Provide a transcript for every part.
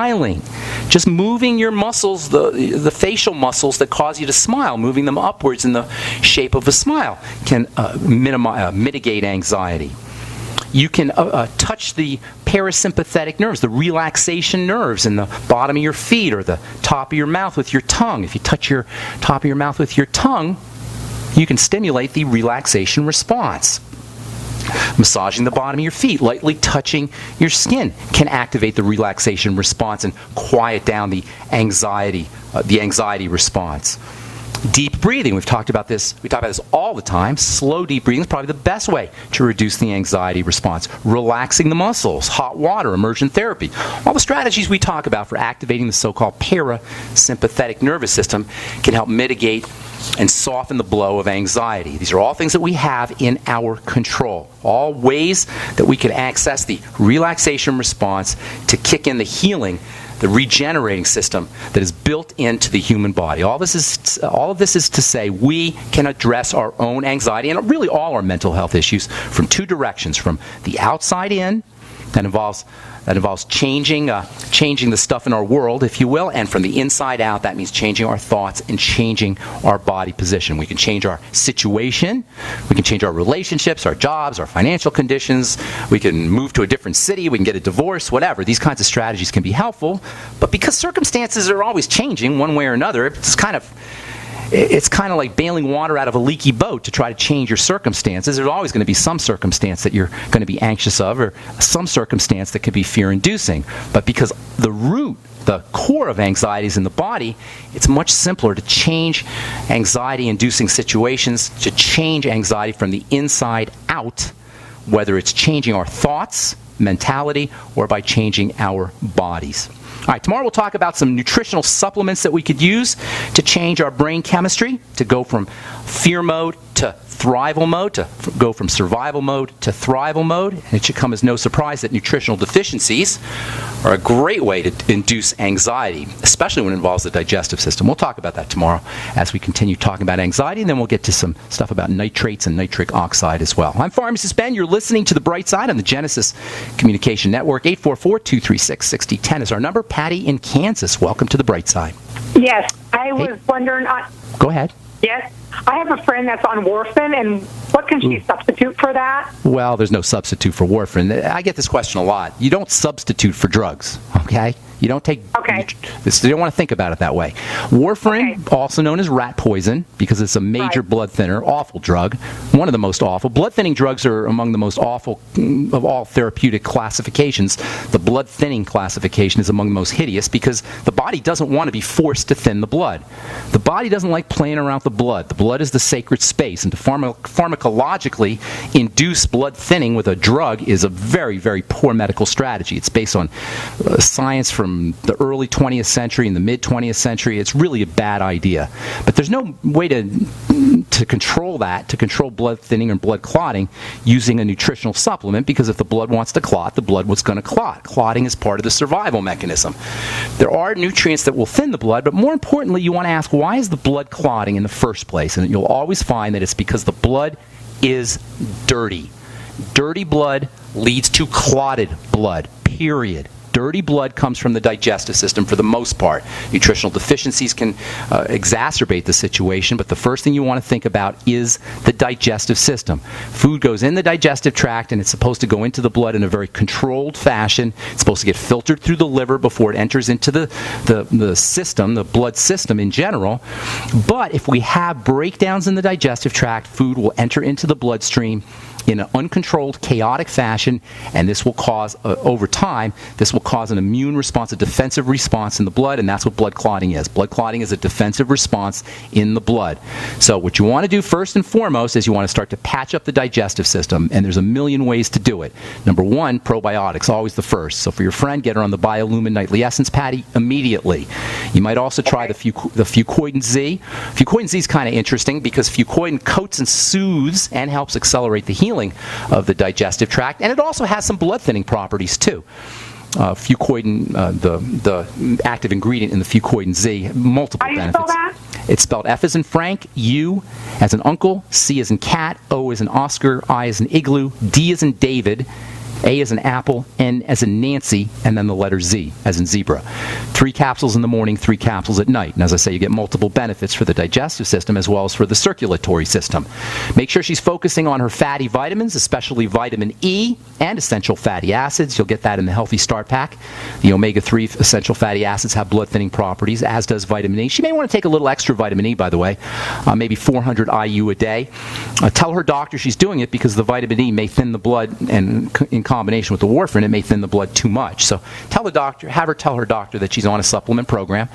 smiling. Just moving your muscles, the facial muscles that cause you to smile, moving them upwards in the shape of a smile can mitigate anxiety. You can touch the parasympathetic nerves, the relaxation nerves in the bottom of your feet or the top of your mouth with your tongue. If you touch your top of your mouth with your tongue, you can stimulate the relaxation response. Massaging the bottom of your feet, lightly touching your skin can activate the relaxation response and quiet down the anxiety response. Deep breathing, we talk about this all the time. Slow deep breathing is probably the best way to reduce the anxiety response. Relaxing the muscles, hot water, immersion therapy. All the strategies we talk about for activating the so-called parasympathetic nervous system can help mitigate and soften the blow of anxiety. These are all things that we have in our control. All ways that we can access the relaxation response to kick in the healing, the regenerating system that is built into the human body. All of this is to say we can address our own anxiety and really all our mental health issues from two directions: from the outside in, that involves changing the stuff in our world, if you will, and from the inside out, that means changing our thoughts and changing our body position. We can change our situation, we can change our relationships, our jobs, our financial conditions, we can move to a different city, we can get a divorce, whatever. These kinds of strategies can be helpful, but because circumstances are always changing one way or another, it's kind of like bailing water out of a leaky boat to try to change your circumstances. There's always going to be some circumstance that you're going to be anxious of, or some circumstance that could be fear-inducing. But because the core of anxiety is in the body, it's much simpler to change anxiety-inducing situations, to change anxiety from the inside out, whether it's changing our thoughts, mentality, or by changing our bodies. All right, tomorrow we'll talk about some nutritional supplements that we could use to change our brain chemistry, to go from fear mode to thrival mode, to go from survival mode to thrival mode. And it should come as no surprise that nutritional deficiencies are a great way to induce anxiety, especially when it involves the digestive system. We'll talk about that tomorrow as we continue talking about anxiety, and then we'll get to some stuff about nitrates and nitric oxide as well. I'm Pharmacist Ben. You're listening to The Bright Side on the Genesis Communication Network. 844-236-6010 is our number. Patty in Kansas, welcome to The Bright Side. Yes, I was wondering... Go ahead. Yes, I have a friend that's on warfarin, and what can she substitute for that? Well, there's no substitute for warfarin. I get this question a lot. You don't substitute for drugs, okay? You don't take... Okay. You don't want to think about it that way. Warfarin, also known as rat poison, because it's a major blood thinner, awful drug, one of the most awful. Blood thinning drugs are among the most awful of all therapeutic classifications. The blood thinning classification is among the most hideous because the body doesn't want to be forced to thin the blood. The body doesn't like playing around with the blood. The blood is the sacred space, and to pharmacologically induce blood thinning with a drug is a very, very poor medical strategy. It's based on science from the early 20th century and the mid-20th century. It's really a bad idea. But there's no way to control that, to control blood thinning or blood clotting using a nutritional supplement, because if the blood wants to clot, the blood was going to clot. Clotting is part of the survival mechanism. There are nutrients that will thin the blood, but more importantly, you want to ask, why is the blood clotting in the first place? And you'll always find that it's because the blood is dirty. Dirty blood leads to clotted blood, period. Dirty blood comes from the digestive system for the most part. Nutritional deficiencies can exacerbate the situation, but the first thing you want to think about is the digestive system. Food goes in the digestive tract, and it's supposed to go into the blood in a very controlled fashion. It's supposed to get filtered through the liver before it enters into the system, the blood system in general. But if we have breakdowns in the digestive tract, food will enter into the bloodstream in an uncontrolled, chaotic fashion, and this will cause, over time, this will cause an immune response, a defensive response in the blood, and that's what blood clotting is. Blood clotting is a defensive response in the blood. So what you want to do first and foremost is you want to start to patch up the digestive system, and there's a million ways to do it. Number one, probiotics, always the first. So for your friend, get her on the Biolumin Nightly Essence Patty immediately. You might also try the Fucoidin Z. Fucoidin Z is kind of interesting because Fucoidin coats and soothes and helps accelerate the healing of the digestive tract, and it also has some blood thinning properties too. Fucoidin, the active ingredient in the Fucoidin Z, multiple benefits. How do you spell that? It's spelled F as in Frank, U as in uncle, C as in cat, O as in Oscar, I as in igloo, D as in David, A as in apple, N as in Nancy, and then the letter Z as in zebra. 3 capsules in the morning, 3 capsules at night. And as I say, you get multiple benefits for the digestive system as well as for the circulatory system. Make sure she's focusing on her fatty vitamins, especially vitamin E and essential fatty acids. You'll get that in the Healthy Start Pack. The omega-3 essential fatty acids have blood-thinning properties, as does vitamin E. She may want to take a little extra vitamin E, by the way, maybe 400 IU a day. Tell her doctor she's doing it because the vitamin E may thin the blood, and in combination with the warfarin, it may thin the blood too much. So tell the doctor, have her tell her doctor that she's on a supplement program.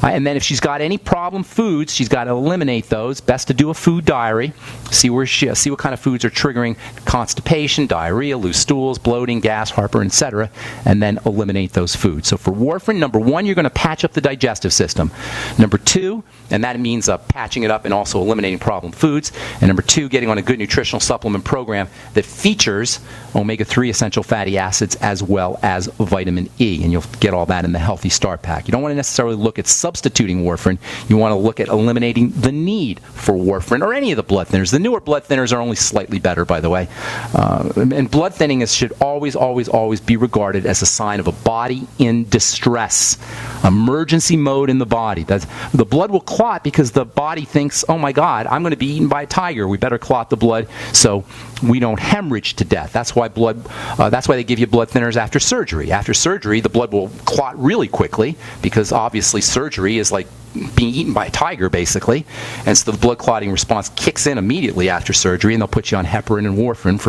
And then if she's got any problem foods, she's got to eliminate those. Best to do a food diary. See what kind of foods are triggering constipation, diarrhea, loose stools, bloating, gas, heartburn, etc., and then eliminate those foods. So for warfarin, number 1, you're going to patch up the digestive system. Number 2, and that means patching it up and also eliminating problem foods. And number 2, getting on a good nutritional supplement program that features omega-3 essential fatty acids as well as vitamin E. And you'll get all that in the Healthy Start Pack. You don't want to necessarily look at substituting warfarin. You want to look at eliminating the need for warfarin or any of the blood thinners. The newer blood thinners are only slightly better, by the way. And blood thinning should always, always, always be regarded as a sign of a body in distress. Emergency mode in the body. The blood will clot because the body thinks, oh my God, I'm going to be eaten by a tiger. We better clot the blood so we don't hemorrhage to death. That's why they give you blood thinners after surgery. After surgery, the blood will clot really quickly because obviously surgery is like being eaten by a tiger, basically. And so the blood clotting response kicks in immediately after surgery, and they'll put you on heparin and warfarin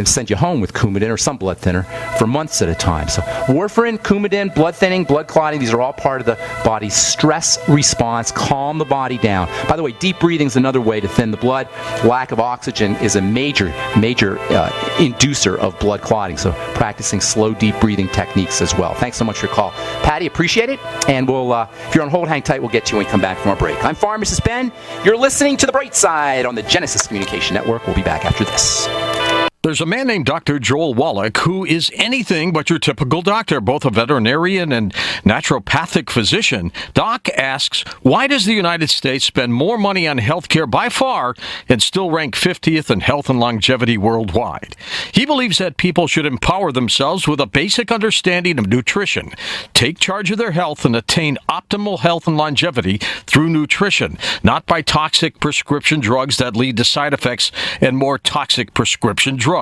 send you home with Coumadin or some blood thinner for months at a time. So warfarin, Coumadin, blood thinning, blood clotting, these are all part of the body's stress response. Calm the body down. By the way, deep breathing is another way to thin the blood. Lack of oxygen is a major inducer of blood clotting. So practicing slow, deep breathing techniques as well. Thanks so much for your call, Patty. Appreciate it. And we'll, if you're on hold, hang tight. We'll get to you when we come back from our break. I'm Pharmacist Ben. You're listening to The Bright Side on the Genesis Communication Network. We'll be back after this. There's a man named Dr. Joel Wallach who is anything but your typical doctor, both a veterinarian and naturopathic physician. Doc asks, why does the United States spend more money on healthcare by far and still rank 50th in health and longevity worldwide? He believes that people should empower themselves with a basic understanding of nutrition, take charge of their health, and attain optimal health and longevity through nutrition, not by toxic prescription drugs that lead to side effects and more toxic prescription drugs.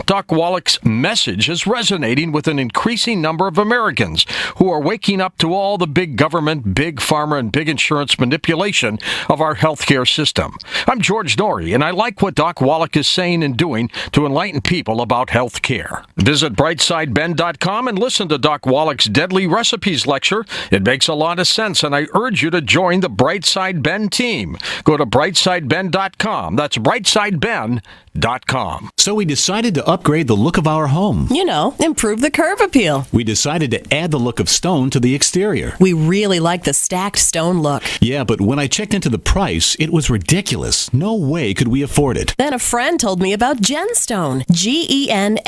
Doc Wallach's message is resonating with an increasing number of Americans who are waking up to all the big government, big pharma, and big insurance manipulation of our healthcare system. I'm George Norrie, and I like what Doc Wallach is saying and doing to enlighten people about healthcare. Visit brightsideben.com and listen to Doc Wallach's Deadly Recipes lecture. It makes a lot of sense, and I urge you to join the Brightside Ben team. Go to brightsideben.com. That's brightsideben.com. So we decided to upgrade the look of our home. You know, improve the curb appeal. We decided to add the look of stone to the exterior. We really like the stacked stone look. Yeah, but when I checked into the price, it was ridiculous. No way could we afford it. Then a friend told me about Genstone. Genstone.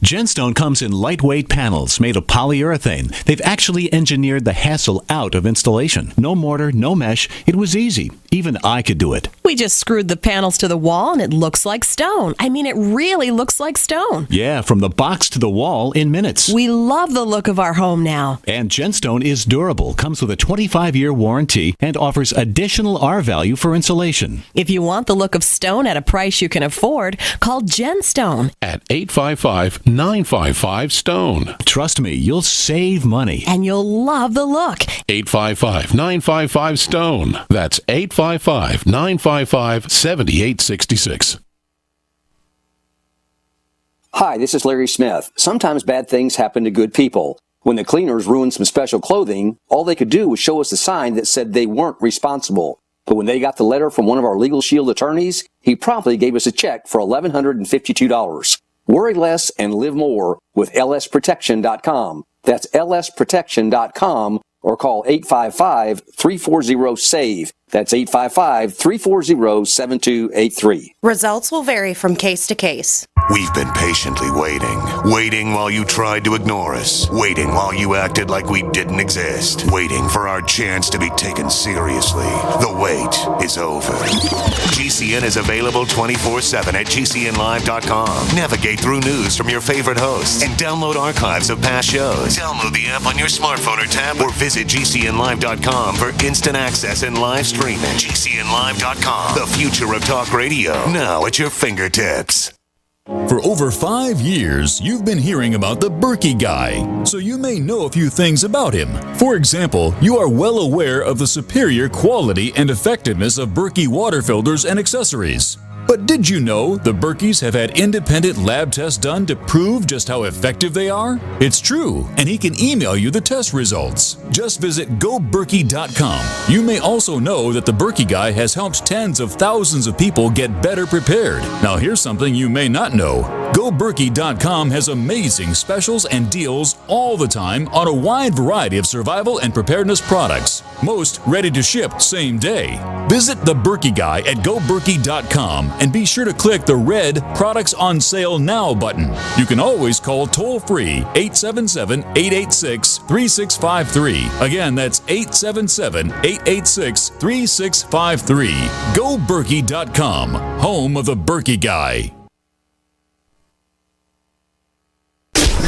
Genstone comes in lightweight panels made of polyurethane. They've actually engineered the hassle out of installation. No mortar, no mesh. It was easy. Even I could do it. We just screwed the panels to the wall and it looks like stone. I mean, it really looks like stone. Yeah, from the box to the wall in minutes. We love the look of our home now. And Genstone is durable, comes with a 25-year warranty, and offers additional R value for insulation. If you want the look of stone at a price you can afford, call Genstone at 855-955-STONE. Trust me, you'll save money. And you'll love the look. 855-955-STONE. That's 855-955-7866. Hi, this is Larry Smith. Sometimes bad things happen to good people. When the cleaners ruined some special clothing, all they could do was show us a sign that said they weren't responsible. But when they got the letter from one of our Legal Shield attorneys, he promptly gave us a check for $1,152. Worry less and live more with lsprotection.com. That's lsprotection.com or call 855-340-SAVE. That's 855-340-7283. Results will vary from case to case. We've been patiently waiting while you tried to ignore us, waiting while you acted like we didn't exist, waiting for our chance to be taken seriously. The wait is over. GCN is available 24/7 at GCNlive.com. Navigate through news from your favorite hosts and download archives of past shows. Download the app on your smartphone or tablet or visit GCNlive.com for instant access and live streaming. GCNlive.com, the future of talk radio, now at your fingertips. For over 5 years, you've been hearing about the Berkey Guy, so you may know a few things about him. For example, you are well aware of the superior quality and effectiveness of Berkey water filters and accessories. But did you know the Berkeys have had independent lab tests done to prove just how effective they are? It's true, and he can email you the test results. Just visit GoBerkey.com. You may also know that the Berkey Guy has helped tens of thousands of people get better prepared. Now here's something you may not know. GoBerkey.com has amazing specials and deals all the time on a wide variety of survival and preparedness products. Most ready to ship same day. Visit the Berkey Guy at GoBerkey.com and be sure to click the red Products on Sale Now button. You can always call toll-free 877-886-3653. Again, that's 877-886-3653. GoBerkey.com, home of the Berkey Guy.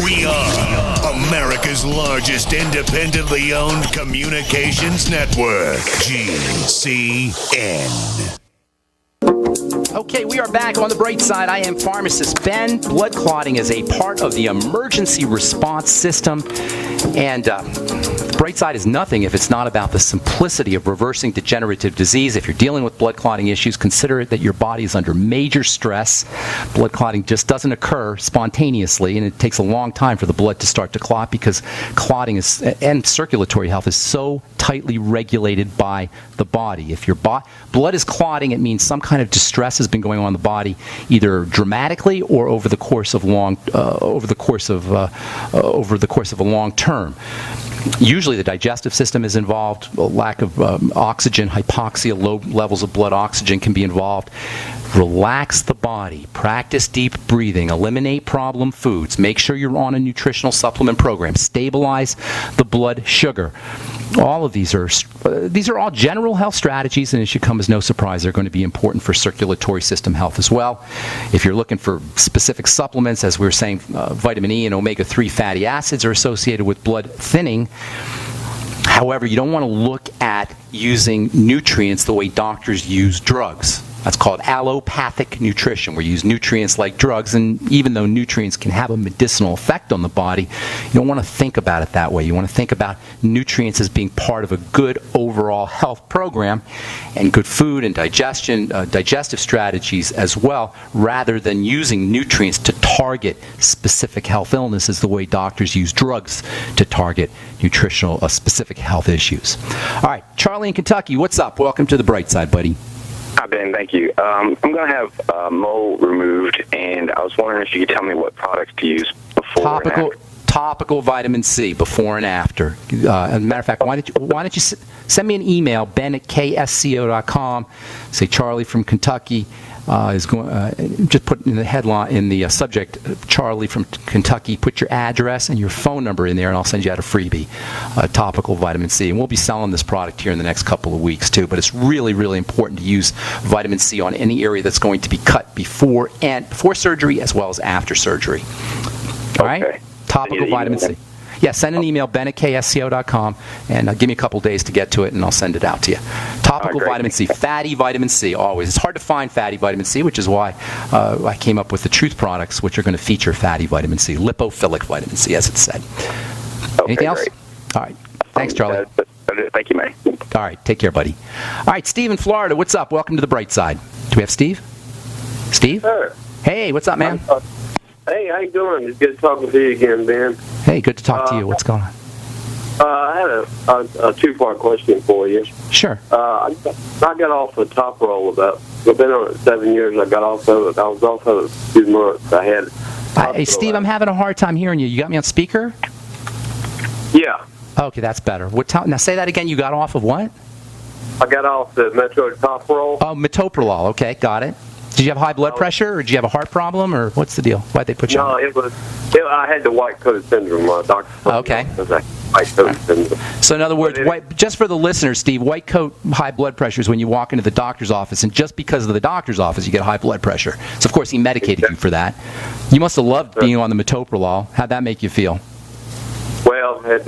We are America's largest independently owned communications network, GCN. Okay, we are back on the bright side. I am pharmacist Ben. Blood clotting is a part of the emergency response system. And the bright side is nothing if it's not about the simplicity of reversing degenerative disease. If you're dealing with blood clotting issues, consider that your body is under major stress. Blood clotting just doesn't occur spontaneously, and it takes a long time for the blood to start to clot because clotting is, and circulatory health is so tightly regulated by the body. If your blood is clotting, it means some kind of distress has been going on in the body, either dramatically or over the course of a long term. Usually the digestive system is involved. A lack of oxygen, hypoxia, low levels of blood oxygen can be involved. Relax the body. Practice deep breathing. Eliminate problem foods. Make sure you're on a nutritional supplement program. Stabilize the blood sugar. All of these are all general health strategies, and it should come as no surprise they're going to be important for circulatory system health as well. If you're looking for specific supplements, as we were saying, vitamin E and omega-3 fatty acids are associated with blood thinning. However, you don't want to look at using nutrients the way doctors use drugs. That's called allopathic nutrition, where you use nutrients like drugs, and even though nutrients can have a medicinal effect on the body, you don't want to think about it that way. You want to think about nutrients as being part of a good overall health program, and good food and digestive strategies as well, rather than using nutrients to target specific health illnesses the way doctors use drugs to target nutritional specific health issues. All right, Charlie in Kentucky, what's up? Welcome to the bright side, buddy. Hi, Ben. Thank you. I'm going to have mole removed, and I was wondering if you could tell me what products to use before and after. Topical vitamin C before and after. As a matter of fact, why don't you send me an email, ben@ksco.com. Say Charlie from Kentucky is going. Just put in the headline, in the subject, Charlie from Kentucky. Put your address and your phone number in there, and I'll send you out a freebie, topical vitamin C. And we'll be selling this product here in the next couple of weeks too. But it's really, really important to use vitamin C on any area that's going to be cut before surgery as well as after surgery. All right. Topical vitamin C. Yeah, send an email, ben@ksco.com, and give me a couple days to get to it, and I'll send it out to you. Topical vitamin C, fatty vitamin C, always. It's hard to find fatty vitamin C, which is why I came up with the Truth products, which are going to feature fatty vitamin C, lipophilic vitamin C, as it said. Anything else? Great. All right. Thanks, Charlie. Thank you, May. All right. Take care, buddy. All right, Steve in Florida, what's up? Welcome to the bright side. Do we have Steve? Steve? Sir. Hey, what's up, man? Hey, how you doing? It's good talking to you again, Ben. Hey, good to talk to you. What's going on? I had a two-part question for you. Sure. I got off the top roll I've been on it 7 years. I got off of it. I was off of it a few months. I had. Hey, Steve, I'm having a hard time hearing you. You got me on speaker? Yeah. Okay, that's better. Now say that again. You got off of what? I got off the metoprolol. Oh, metoprolol. Okay, got it. Did you have high blood pressure, or did you have a heart problem, or what's the deal? Why'd they put you on? I had the white coat syndrome. My doctor told me it was a white coat syndrome. So in other words, just for the listeners, Steve, white coat high blood pressure is when you walk into the doctor's office, and just because of the doctor's office, you get high blood pressure. So of course he medicated you for that. You must have loved being on the metoprolol. How'd that make you feel? Well, it